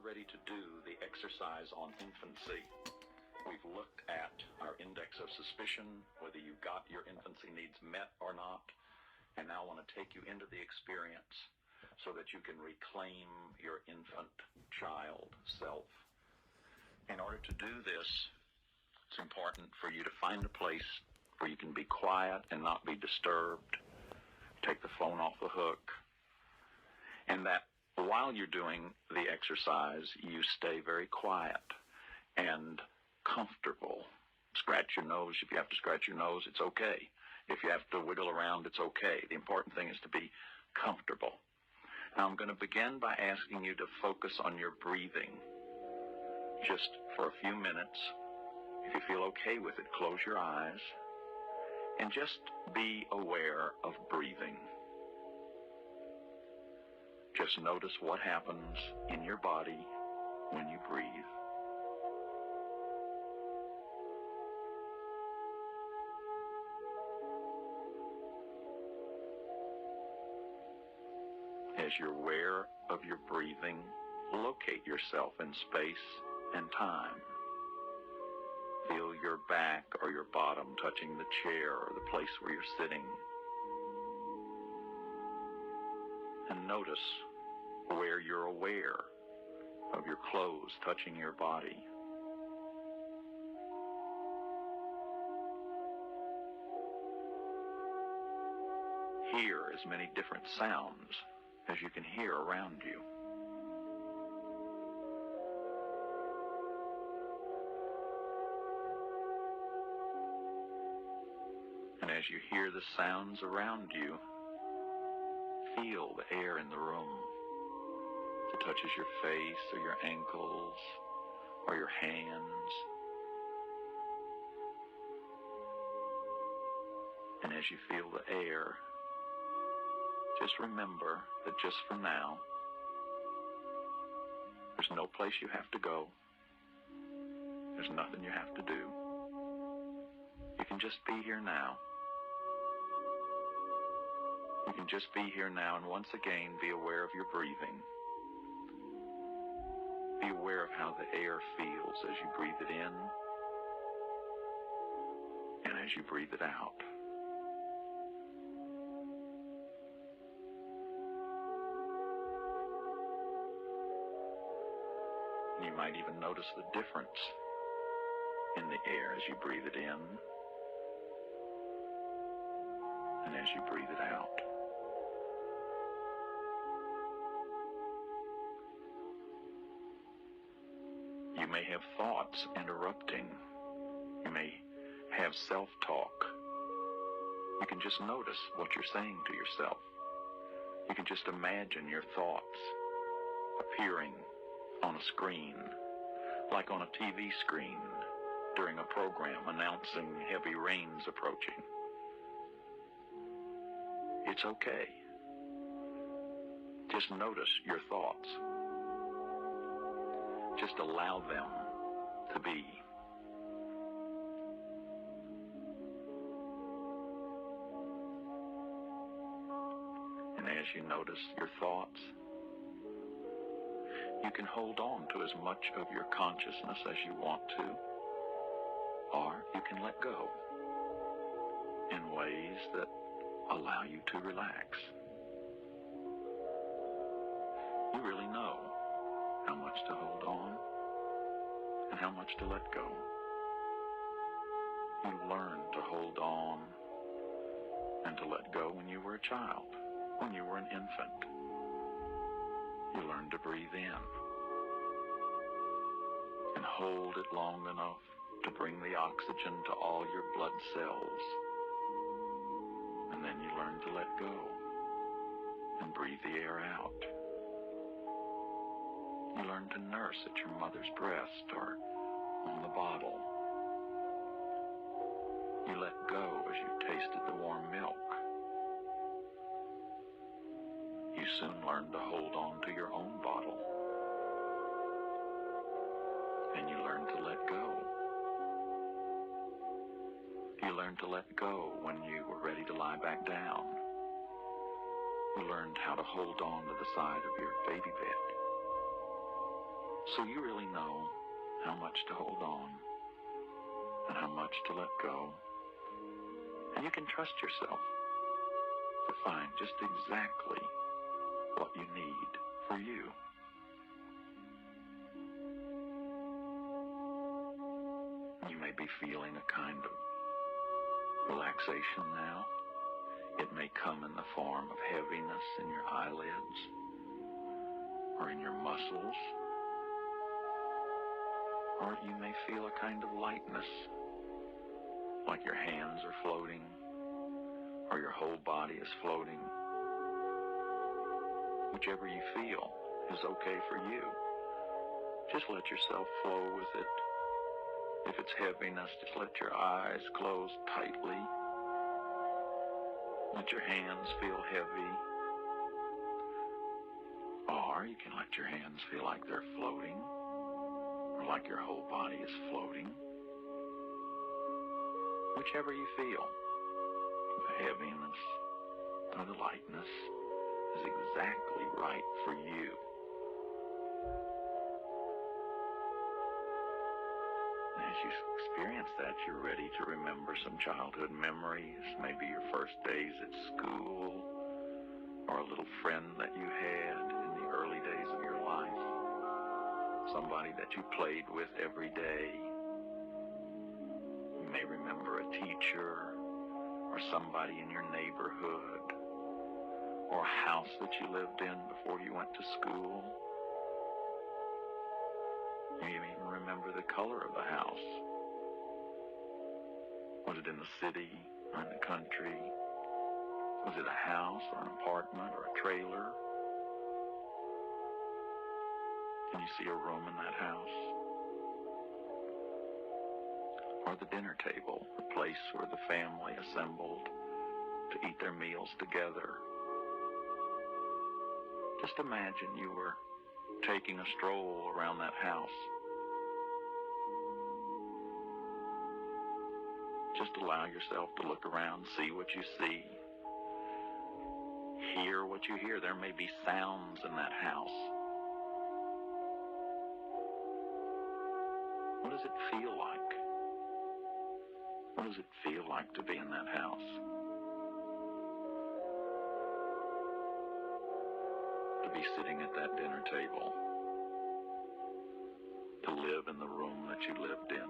ready to do the exercise on infancy. We've looked at our index of suspicion, whether you got your infancy needs met or not, and now I want to take you into the experience so that you can reclaim your infant child self. In order to do this, it's important for you to find a place where you can be quiet and not be disturbed. Take the phone off the hook. And that while you're doing the exercise, you stay very quiet and comfortable. Scratch your nose. If you have to scratch your nose, it's okay. If you have to wiggle around, it's okay. The important thing is to be comfortable. Now I'm going to begin by asking you to focus on your breathing just for a few minutes. If you feel okay with it, close your eyes and just be aware of breathing. Just notice what happens in your body when you breathe. As you're aware of your breathing, locate yourself in space and time. Feel your back or your bottom touching the chair or the place where you're sitting. And notice where you're aware of your clothes touching your body. Hear as many different sounds as you can hear around you. And as you hear the sounds around you, feel the air in the room. If it touches your face or your ankles or your hands. And as you feel the air, just remember that just for now, there's no place you have to go. There's nothing you have to do. You can just be here now. You can just be here now and once again be aware of your breathing. Be aware of how the air feels as you breathe it in and as you breathe it out. You might even notice the difference in the air as you breathe it in and as you breathe it out. You may have thoughts interrupting. You may have self-talk. You can just notice what you're saying to yourself. You can just imagine your thoughts appearing on a screen, like on a TV screen during a program announcing heavy rains approaching. It's okay. Just notice your thoughts. Just allow them to be. And as you notice your thoughts, you can hold on to as much of your consciousness as you want to, or you can let go in ways that allow you to relax. You really know how much to hold on and how much to let go. You learned to hold on and to let go when you were a child, when you were an infant. You learned to breathe in and hold it long enough to bring the oxygen to all your blood cells. And then you learn to let go and breathe the air out. You learn to nurse at your mother's breast or on the bottle. You let go as you tasted the warm milk. You soon learn to hold on to your own bottle. And you learn to let go. You learned to let go when you were ready to lie back down. You learned how to hold on to the side of your baby bed. So you really know how much to hold on and how much to let go. And you can trust yourself to find just exactly what you need for you. You may be feeling a kind of relaxation now. It may come in the form of heaviness in your eyelids or in your muscles. Or you may feel a kind of lightness, like your hands are floating or your whole body is floating. Whichever you feel is okay for you. Just let yourself flow with it. If it's heaviness, just let your eyes close tightly. Let your hands feel heavy. Or you can let your hands feel like they're floating, or like your whole body is floating. Whichever you feel, the heaviness or the lightness is exactly right for you. As you experience that, you're ready to remember some childhood memories, maybe your first days at school, or a little friend that you had in the early days of your life, somebody that you played with every day. You may remember a teacher or somebody in your neighborhood or a house that you lived in before you went to school. You may even remember the color of the house. Was it in the city or in the country? Was it a house or an apartment or a trailer? Can you see a room in that house? Or the dinner table, the place where the family assembled to eat their meals together? Just imagine you were taking a stroll around that house. Just allow yourself to look around, see what you see, hear what you hear. There may be sounds in that house. What does it feel like? What does it feel like to be in that house? To be sitting at that dinner table? To live in the room that you lived in?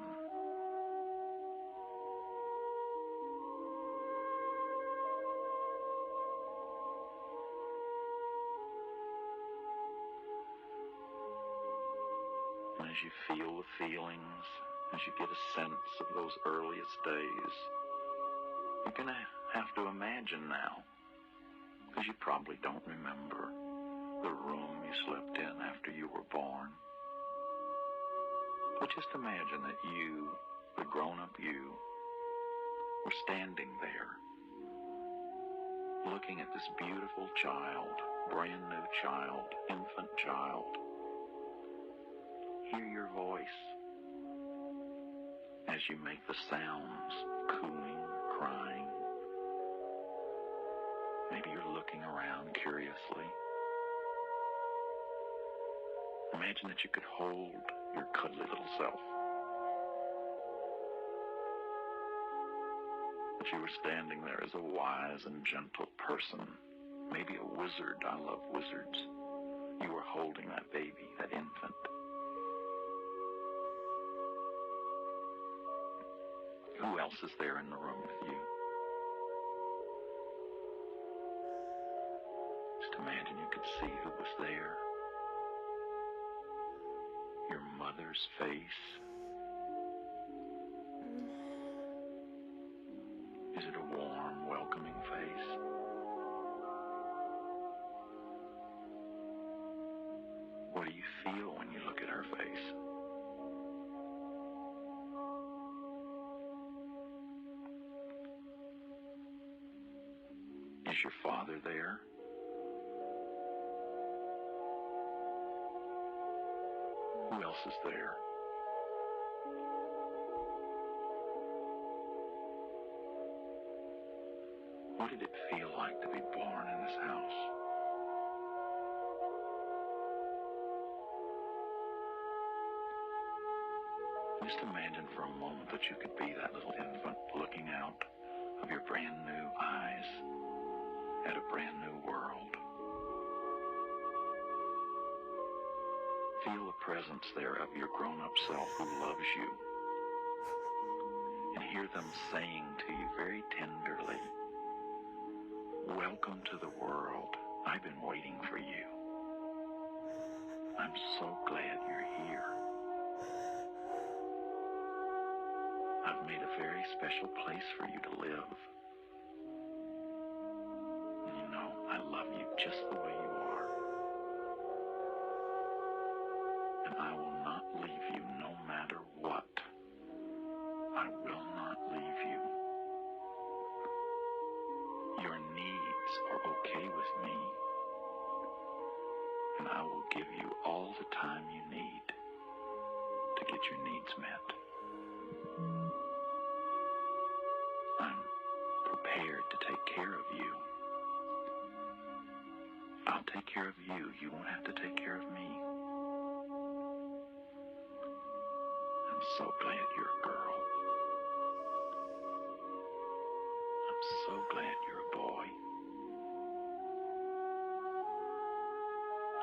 And as you feel the feelings, as you get a sense of those earliest days, you're going to have to imagine now, because you probably don't remember the room you slept in after you were born. But just imagine that you, the grown-up you, were standing there, looking at this beautiful child, brand new child, infant child. Hear your voice as you make the sounds, cooing, crying. Maybe you're looking around curiously. Imagine that you could hold your cuddly little self. That you were standing there as a wise and gentle person, maybe a wizard. I love wizards. You were holding that baby, that infant. Who else is there in the room with you? Just imagine you could see who was there. Your mother's face. Is it a warm, welcoming face? What do you feel when you look at her face? Is your father there? Who else is there? What did it feel like to be born in this house? Just imagine for a moment that you could be that little infant looking out of your brand new eyes at a brand new world. Feel the presence there of your grown-up self who loves you. And hear them saying to you very tenderly, "Welcome to the world. I've been waiting for you. I'm so glad you're here. I've made a very special place for you to live. And you know, I love you just the way you are. And I will not leave you no matter what. I will not leave you. Your needs are okay with me. And I will give you all the time you need to get your needs met. I'm prepared to take care of you. I'll take care of you. You won't have to take care of me. I'm so glad you're a girl. I'm so glad you're a boy.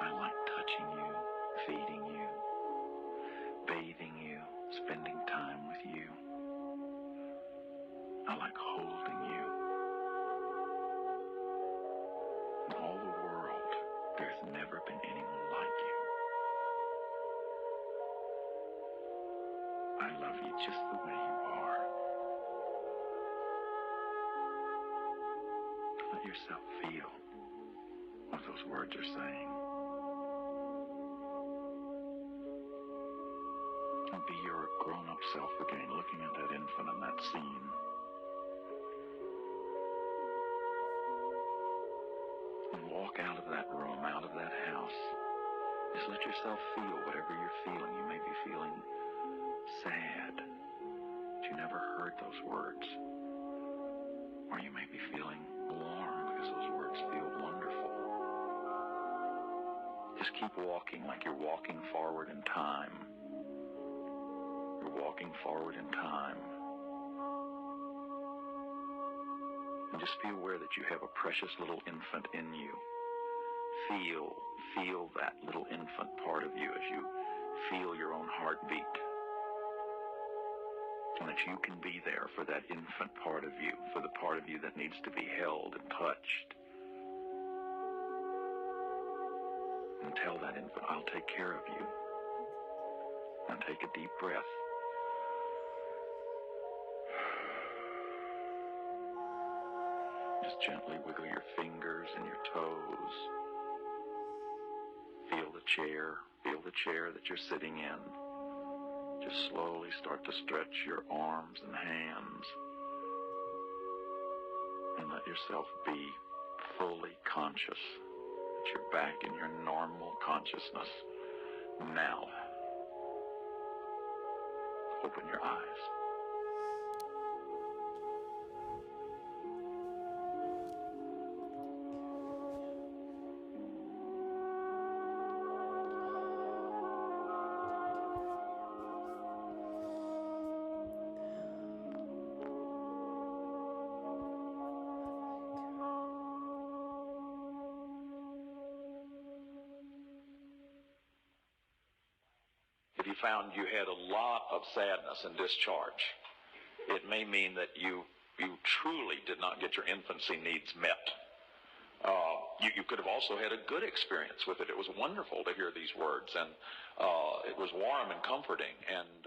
I like touching you, feeding you, bathing you, spending time with you. I like holding you. In all the world, there's never been anyone like you. I love you just the way you are. Let yourself feel what those words are saying. And be your grown-up self again, looking at that infant in that scene. And walk out of that room, out of that house. Just let yourself feel whatever you're feeling. You may be feeling sad, but you never heard those words. Or you may be feeling warm because those words feel wonderful. Just keep walking like you're walking forward in time. You're walking forward in time. And just be aware that you have a precious little infant in you. Feel that little infant part of you as you feel your own heartbeat. And that you can be there for that infant part of you, for the part of you that needs to be held and touched. And tell that infant, I'll take care of you. Now take a deep breath. Just gently wiggle your fingers and your toes. Feel the chair that you're sitting in. Just slowly start to stretch your arms and hands. And let yourself be fully conscious that you're back in your normal consciousness. Now, open your eyes. If you found you had a lot of sadness and discharge, it may mean that you truly did not get your infancy needs met. You could have also had a good experience with it. It was wonderful to hear these words, and it was warm and comforting. And